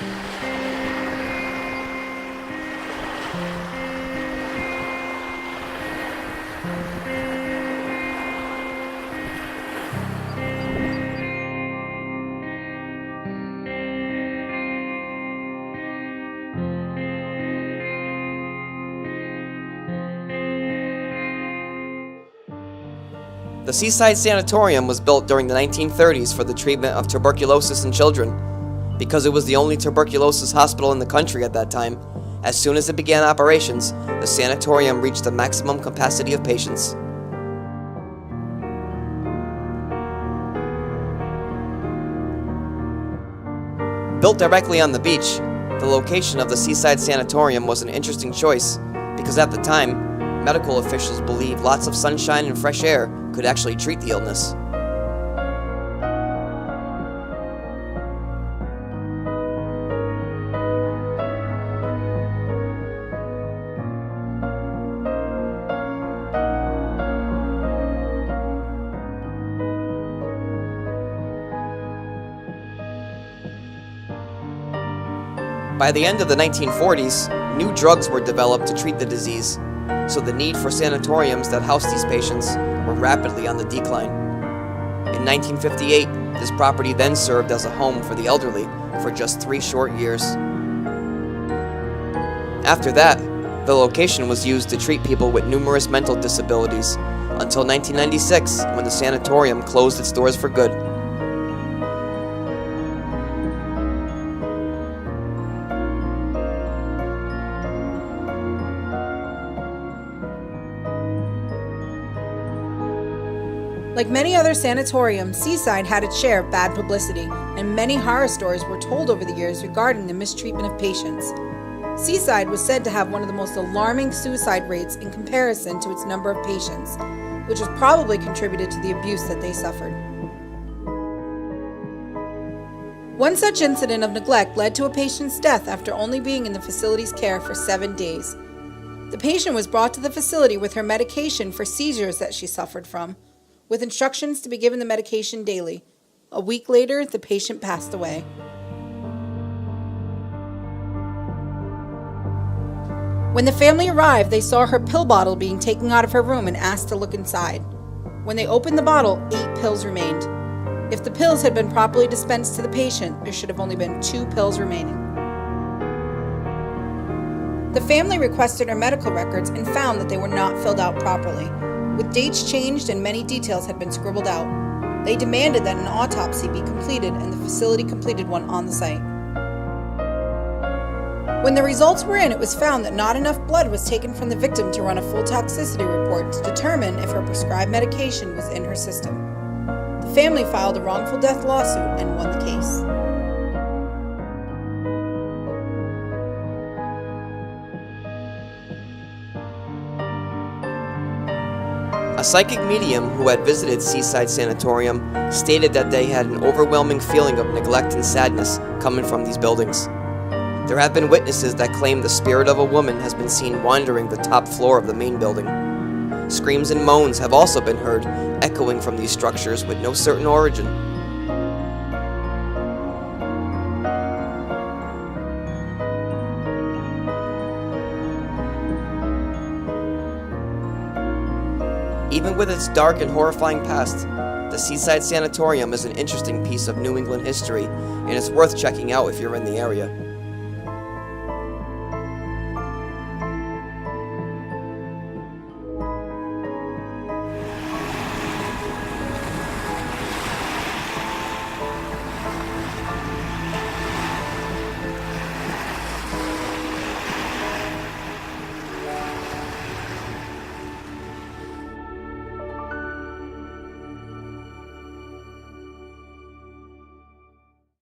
The Seaside Sanatorium was built during the 1930s for the treatment of tuberculosis in children. Because it was the only tuberculosis hospital in the country at that time, as soon as it began operations, the sanatorium reached the maximum capacity of patients. Built directly on the beach, the location of the Seaside Sanatorium was an interesting choice because at the time, medical officials believed lots of sunshine and fresh air could actually treat the illness. By the end of the 1940s, new drugs were developed to treat the disease, so the need for sanatoriums that housed these patients were rapidly on the decline. In 1958, this property then served as a home for the elderly for just 3 short years. After that, the location was used to treat people with numerous mental disabilities until 1996, when the sanatorium closed its doors for good. Like many other sanatoriums, Seaside had its share of bad publicity, and many horror stories were told over the years regarding the mistreatment of patients. Seaside was said to have one of the most alarming suicide rates in comparison to its number of patients, which has probably contributed to the abuse that they suffered. One such incident of neglect led to a patient's death after only being in the facility's care for 7 days. The patient was brought to the facility with her medication for seizures that she suffered from, with instructions to be given the medication daily. A week later, the patient passed away. When the family arrived, they saw her pill bottle being taken out of her room and asked to look inside. When they opened the bottle, 8 pills remained. If the pills had been properly dispensed to the patient, there should have only been 2 pills remaining. The family requested her medical records and found that they were not filled out properly, with dates changed and many details had been scribbled out. They demanded that an autopsy be completed, and the facility completed one on the site. When the results were in, it was found that not enough blood was taken from the victim to run a full toxicity report to determine if her prescribed medication was in her system. The family filed a wrongful death lawsuit and won the case. A psychic medium who had visited Seaside Sanatorium stated that they had an overwhelming feeling of neglect and sadness coming from these buildings. There have been witnesses that claim the spirit of a woman has been seen wandering the top floor of the main building. Screams and moans have also been heard, echoing from these structures with no certain origin. Even with its dark and horrifying past, the Seaside Sanatorium is an interesting piece of New England history, and it's worth checking out if you're in the area.